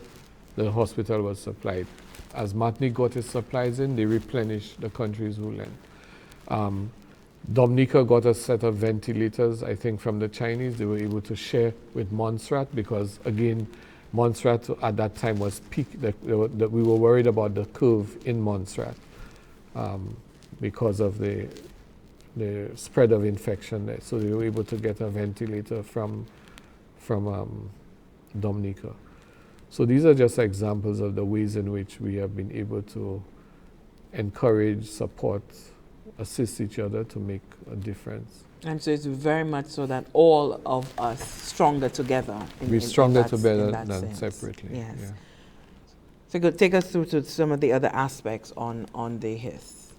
the hospital was supplied. As Martinique got its supplies in, they replenished the country's ruling. Dominica got a set of ventilators, I think, from the Chinese. They were able to share with Montserrat because, again, Montserrat at that time was peak. We were worried about the curve in Montserrat because of the spread of infection there. So they were able to get a ventilator from Dominica. So these are just examples of the ways in which we have been able to encourage, support, assist each other to make a difference. And so it's very much so that all of us stronger together. We're stronger together than separately. Yes. Yeah. So go take us through to some of the other aspects on the HIS.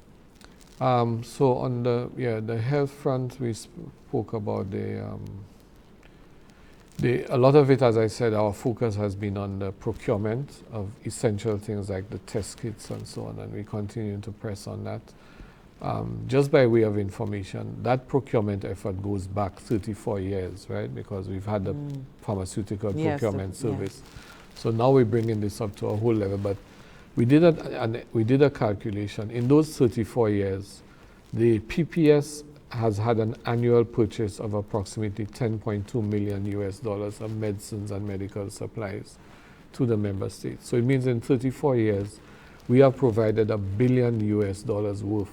So on the health front, we spoke about a lot of it, as I said, our focus has been on the procurement of essential things like the test kits and so on, and we continue to press on that. Just by way of information, that procurement effort goes back 34 years, right? Because we've had the pharmaceutical procurement service. Yes. So now we're bringing this up to a whole level, but we did a calculation. In those 34 years, the PPS has had an annual purchase of approximately $10.2 million of medicines and medical supplies to the member states. So it means in 34 years, we have provided $1 billion worth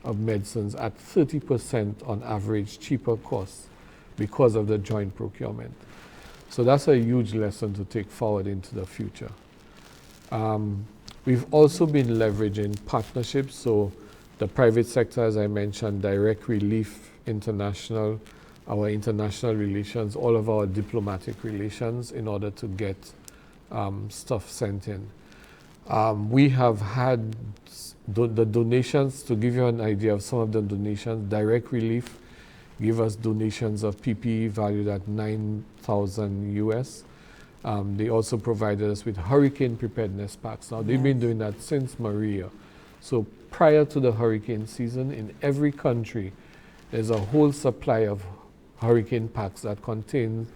of medicines at 30% on average cheaper costs because of the joint procurement. So that's a huge lesson to take forward into the future. We've also been leveraging partnerships. So the private sector, as I mentioned, Direct Relief International, our international relations, all of our diplomatic relations in order to get stuff sent in. We have had the donations, to give you an idea of some of the donations, Direct Relief give us donations of PPE valued at $9,000 US. They also provided us with hurricane preparedness packs. Now, they've been doing that since Maria. So prior to the hurricane season, in every country, there's a whole supply of hurricane packs that contains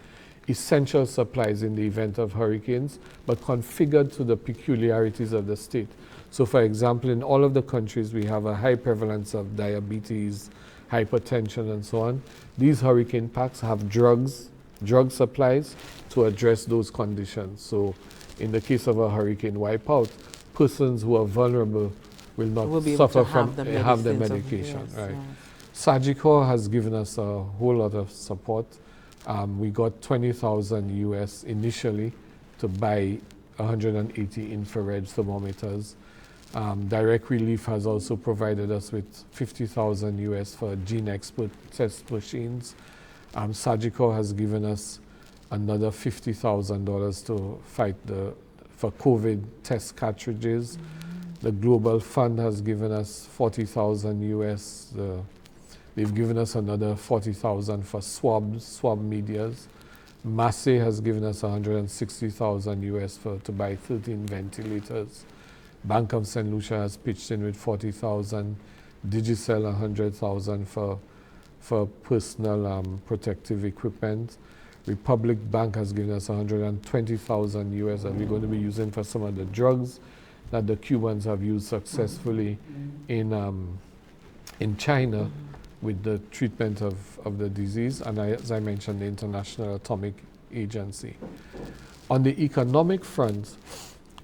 essential supplies in the event of hurricanes, but configured to the peculiarities of the state. So for example, in all of the countries, we have a high prevalence of diabetes, hypertension, and so on. These hurricane packs have drug supplies to address those conditions. So in the case of a hurricane wipeout, persons who are vulnerable will not suffer from have the medication. Yes, right. Yes. Sagicor has given us a whole lot of support. We got 20,000 US initially to buy 180 infrared thermometers. Direct Relief has also provided us with 50,000 US for gene expert test machines. Sagicor has given us another $50,000 to fight for COVID test cartridges. The Global Fund has given us 40,000 US. They've given us another 40,000 for swab medias. Massey has given us 160,000 US to buy 13 ventilators. Bank of St. Lucia has pitched in with 40,000. Digicel 100,000 for personal protective equipment. Republic Bank has given us 120,000 US that we're going to be using for some of the drugs that the Cubans have used successfully in China with the treatment of the disease, and as I mentioned, the International Atomic Agency. On the economic front,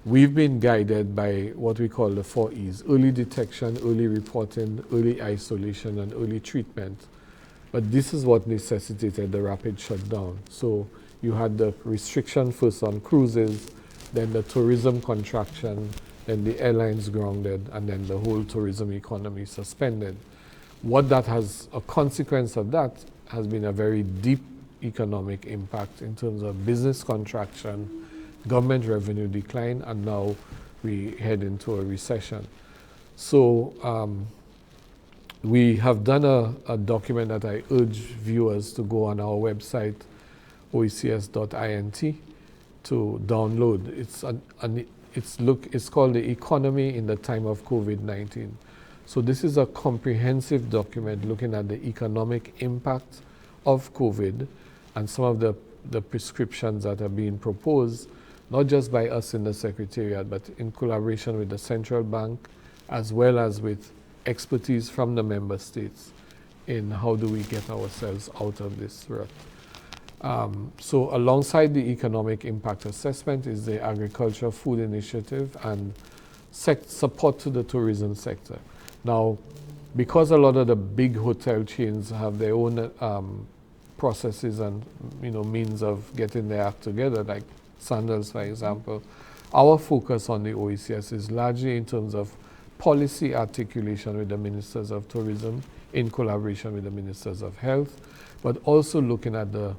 we've been guided by what we call the 4 E's: early detection, early reporting, early isolation, and early treatment. But this is what necessitated the rapid shutdown. So you had the restriction first on cruises, then the tourism contraction, then the airlines grounded, and then the whole tourism economy suspended. What that has, a consequence of that has been a very deep economic impact in terms of business contraction, government revenue decline, and now we head into a recession. So we have done a document that I urge viewers to go on our website, oecs.int, to download. It's called The Economy in the Time of COVID-19. So this is a comprehensive document looking at the economic impact of COVID and some of the prescriptions that are being proposed, not just by us in the Secretariat, but in collaboration with the Central Bank, as well as with expertise from the member states in how do we get ourselves out of this rut. So alongside the economic impact assessment is the Agriculture Food Initiative and support to the tourism sector. Now, because a lot of the big hotel chains have their own processes and means of getting their act together, like Sandals, for example, our focus on the OECS is largely in terms of policy articulation with the Ministers of Tourism in collaboration with the Ministers of Health, but also looking at the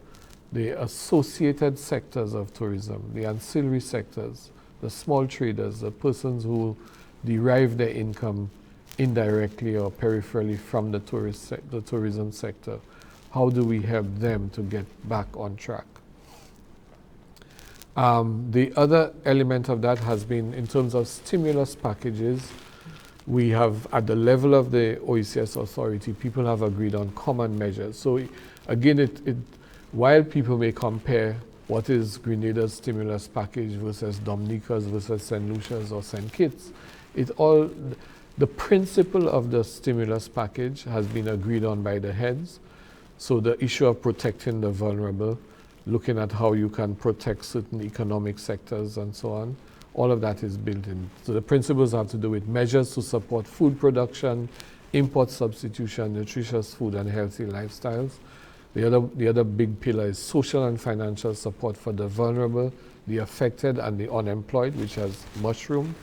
associated sectors of tourism, the ancillary sectors, the small traders, the persons who derive their income indirectly or peripherally from the tourism sector. How do we help them to get back on track? The other element of that has been in terms of stimulus packages. We have, at the level of the OECS authority, people have agreed on common measures. So again, while people may compare what is Grenada's stimulus package versus Dominica's versus St. Lucia's or St. Kitts, the principle of the stimulus package has been agreed on by the heads. So the issue of protecting the vulnerable, looking at how you can protect certain economic sectors and so on, all of that is built in. So the principles have to do with measures to support food production, import substitution, nutritious food, and healthy lifestyles. The other big pillar is social and financial support for the vulnerable, the affected, and the unemployed, which has mushroomed.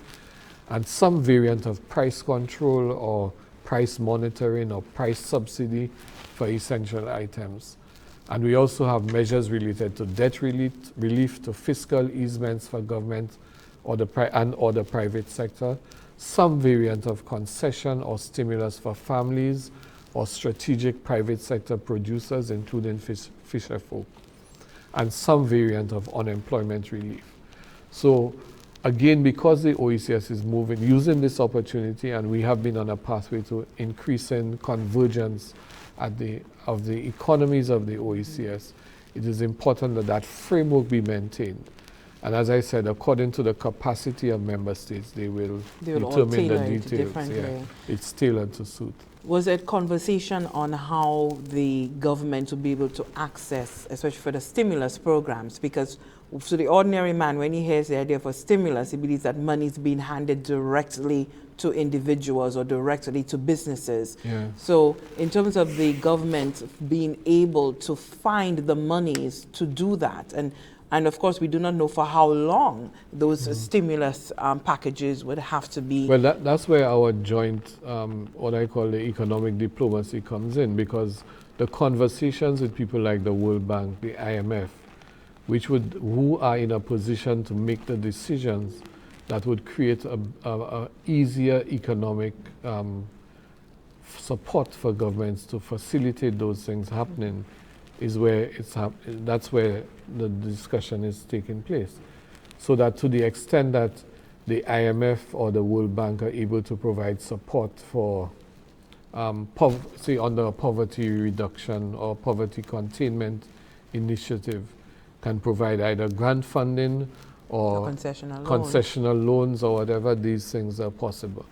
And some variant of price control or price monitoring or price subsidy for essential items. And we also have measures related to debt relief, to fiscal easements for government or the private sector, some variant of concession or stimulus for families or strategic private sector producers, including fisherfolk, and some variant of unemployment relief. So again, because the OECS is using this opportunity, and we have been on a pathway to increasing convergence of the economies of the OECS, it is important that that framework be maintained. And as I said, according to the capacity of member states, they will determine the details. It's tailored to suit. Was there conversation on how the government will be able to access, especially for the stimulus programs? Because to the ordinary man, when he hears the idea of a stimulus, he believes that money is being handed directly to individuals or directly to businesses. Yeah. So in terms of the government being able to find the monies to do that, and of course, we do not know for how long those stimulus packages would have to be. Well, that's where our joint, what I call the economic diplomacy comes in, because the conversations with people like the World Bank, the IMF, who are in a position to make the decisions that would create a easier economic support for governments to facilitate those things happening, is where that's where the discussion is taking place. So that to the extent that the IMF or the World Bank are able to provide support for, say, under a poverty reduction or poverty containment initiative, can provide either grant funding or concessional loans or whatever, these things are possible.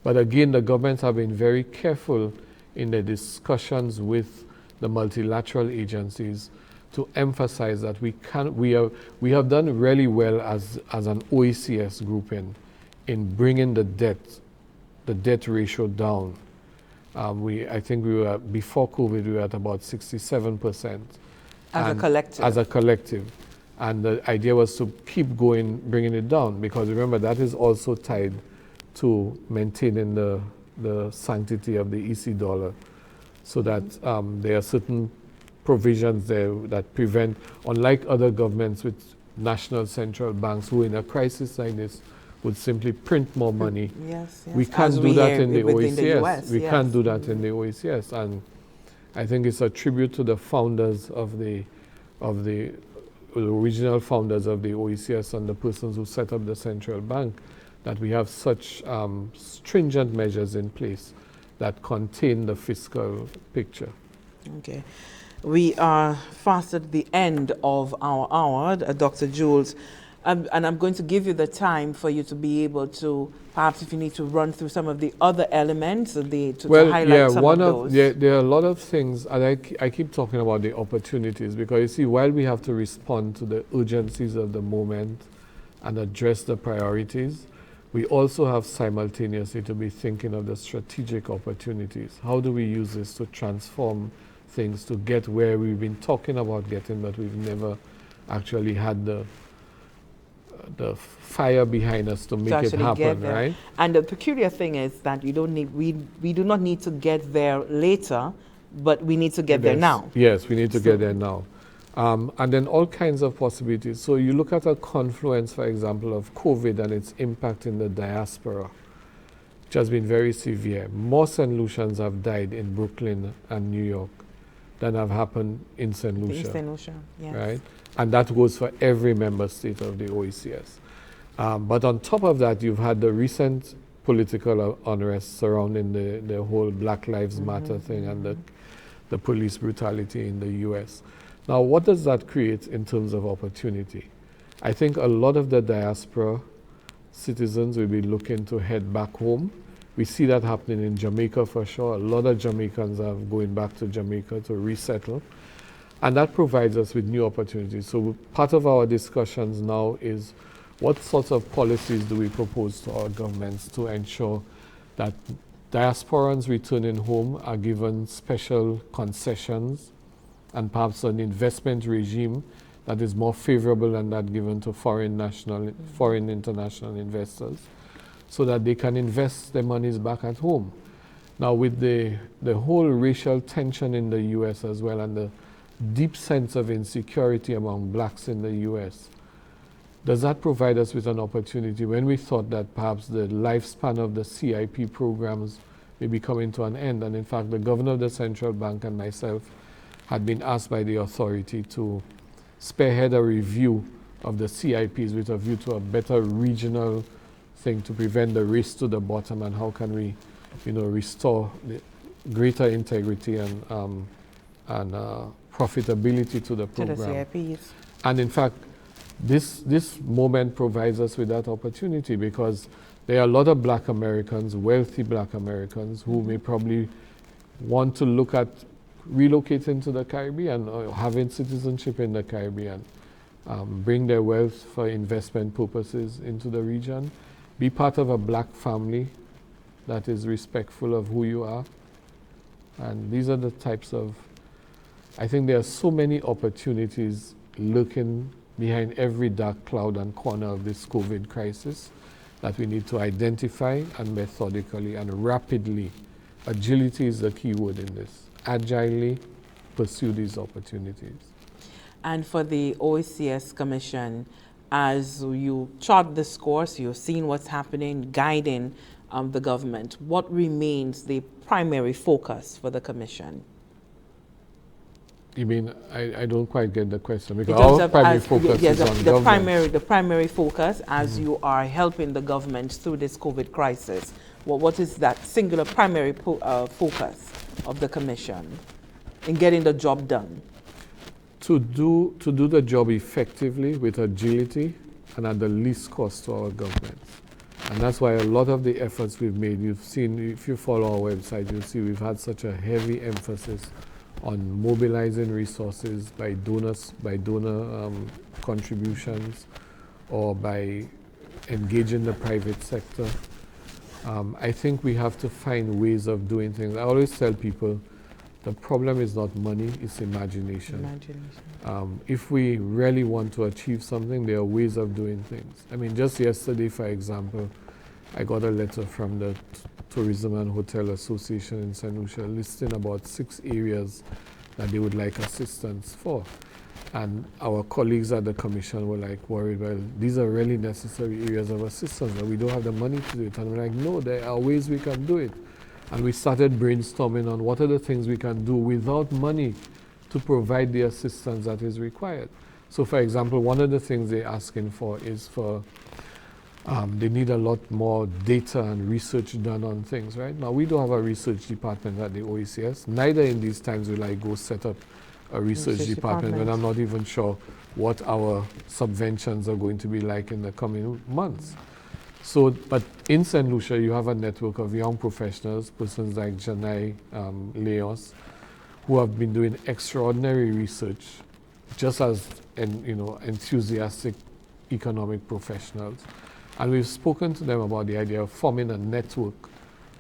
But again, the governments have been very careful in their discussions with the multilateral agencies to emphasize that we have done really well as an OECS grouping in bringing the debt ratio down. I think we were, before COVID, we were at about 67%. As a collective. And the idea was to keep going, bringing it down, because remember, that is also tied to maintaining the sanctity of the EC dollar, so that there are certain provisions there that prevent, unlike other governments with national central banks who in a crisis like this would simply print more money. Yes. We can't do that in the OECS. We can't do that in the OECS. And I think it's a tribute to the founders of the original founders of the OECS and the persons who set up the central bank, that we have such stringent measures in place that contain the fiscal picture. Okay. We are fast at the end of our hour, Dr. Jules, and I'm going to give you the time for you to be able to, perhaps if you need to run through some of the other elements, to highlight some of those. There are a lot of things, and I keep talking about the opportunities, because you see, while we have to respond to the urgencies of the moment and address the priorities, we also have simultaneously to be thinking of the strategic opportunities. How do we use this to transform things to get where we've been talking about getting, but we've never actually had the fire behind us to make it happen, right? And the peculiar thing is that we do not need to get there later, but we need to get there now. Yes, we need to get there now. And then all kinds of possibilities. So you look at a confluence, for example, of COVID and its impact in the diaspora, which has been very severe. More St. Lucians have died in Brooklyn and New York than have happened in St. Lucia. Yes. Right? And that goes for every member state of the OECS. But on top of that, you've had the recent political unrest surrounding the whole Black Lives Matter thing and the police brutality in the US. Now, what does that create in terms of opportunity? I think a lot of the diaspora citizens will be looking to head back home. We see that happening in Jamaica for sure. A lot of Jamaicans are going back to Jamaica to resettle. And that provides us with new opportunities. So part of our discussions now is what sorts of policies do we propose to our governments to ensure that diasporans returning home are given special concessions and perhaps an investment regime that is more favorable than that given to foreign international investors, so that they can invest their monies back at home. Now, with the whole racial tension in the US as well, and the deep sense of insecurity among blacks in the US, does that provide us with an opportunity when we thought that perhaps the lifespan of the CIP programs may be coming to an end? And in fact, the governor of the central bank and myself had been asked by the authority to spearhead a review of the CIPs with a view to a better regional thing to prevent the race to the bottom, and how can we, restore the greater integrity and profitability to the program. To the CIPs. And in fact, this moment provides us with that opportunity because there are a lot of Black Americans, wealthy Black Americans, who may probably want to look at relocating to the Caribbean or having citizenship in the Caribbean, bring their wealth for investment purposes into the region, be part of a Black family that is respectful of who you are. And these are the types of, I think there are so many opportunities lurking behind every dark cloud and corner of this COVID crisis that we need to identify and methodically and rapidly. Agility is the key word in this. Agilely pursue these opportunities. And for the OECS Commission, as you chart this course, you've seen what's happening, guiding the government, what remains the primary focus for the Commission? You mean, I don't quite get the question, because our primary focus is on government. The primary focus as you are helping the government through this COVID crisis, what is that singular primary focus of the Commission in getting the job done? To do the job effectively with agility and at the least cost to our government. And that's why a lot of the efforts we've made, you've seen, if you follow our website, you'll see we've had such a heavy emphasis on mobilizing resources by donor contributions or by engaging the private sector. I think we have to find ways of doing things. I always tell people, the problem is not money, it's imagination. If we really want to achieve something, there are ways of doing things. I mean, just yesterday, for example, I got a letter from the Tourism and Hotel Association in St. Lucia listing about 6 areas that they would like assistance for. And our colleagues at the Commission were like worried, well, these are really necessary areas of assistance, but we don't have the money to do it. And we're like, no, there are ways we can do it. And we started brainstorming on what are the things we can do without money to provide the assistance that is required. So for example, one of the things they're asking for is for, they need a lot more data and research done on things, right? Now, we don't have a research department at the OECS. Neither in these times will I go set up a research department when I'm not even sure what our subventions are going to be like in the coming months. So, but in St. Lucia, you have a network of young professionals, persons like Janai Leos, who have been doing extraordinary research, just as enthusiastic economic professionals. And we've spoken to them about the idea of forming a network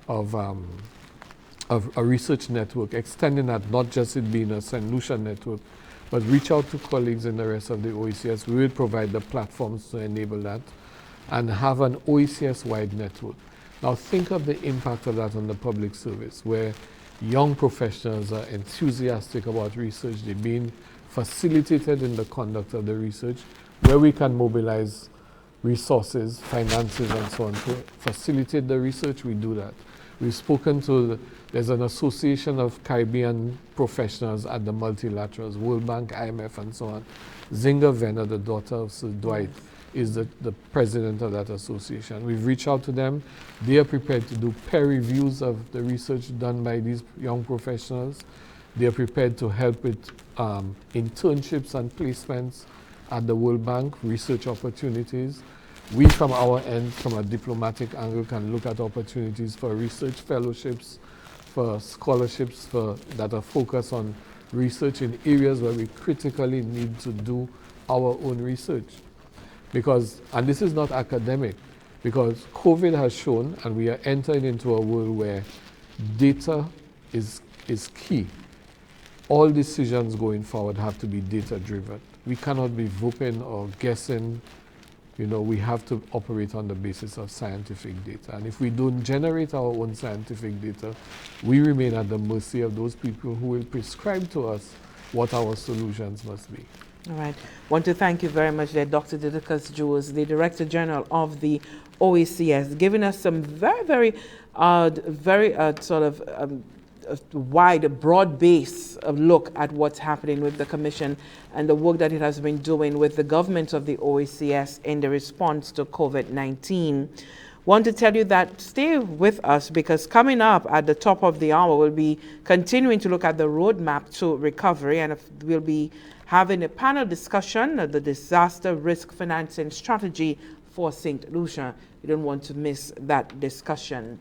of a research network, extending that, not just it being a St. Lucia network, but reach out to colleagues in the rest of the OECS. We will provide the platforms to enable that and have an OECS-wide network. Now think of the impact of that on the public service, where young professionals are enthusiastic about research, they're being facilitated in the conduct of the research, where we can mobilize resources, finances, and so on to facilitate the research, we do that. We've spoken to, there's an association of Caribbean professionals at the multilaterals, World Bank, IMF, and so on. Zinga Venner, the daughter of Sir Dwight, is the president of that association. We've reached out to them. They are prepared to do peer reviews of the research done by these young professionals. They are prepared to help with internships and placements at the World Bank, research opportunities. We, from our end, from a diplomatic angle, can look at opportunities for research fellowships, for scholarships that are focused on research in areas where we critically need to do our own research. Because, and this is not academic, because COVID has shown, and we are entering into a world where data is key. All decisions going forward have to be data-driven. We cannot be vooping or guessing. We have to operate on the basis of scientific data. And if we don't generate our own scientific data, we remain at the mercy of those people who will prescribe to us what our solutions must be. All right. Want to thank you very much there, Dr. Didacus Jules, the Director General of the OECS, giving us some very wide, broad base of look at what's happening with the Commission and the work that it has been doing with the government of the OECS in the response to COVID-19. Want to tell you that stay with us, because coming up at the top of the hour, we'll be continuing to look at the roadmap to recovery, and we'll be having a panel discussion of the disaster risk financing strategy for St. Lucia. You don't want to miss that discussion.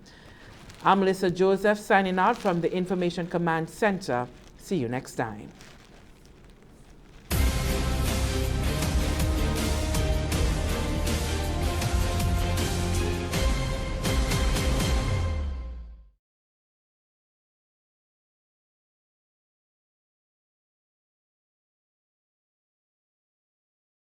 I'm Melissa Joseph signing out from the Information Command Center. See you next time.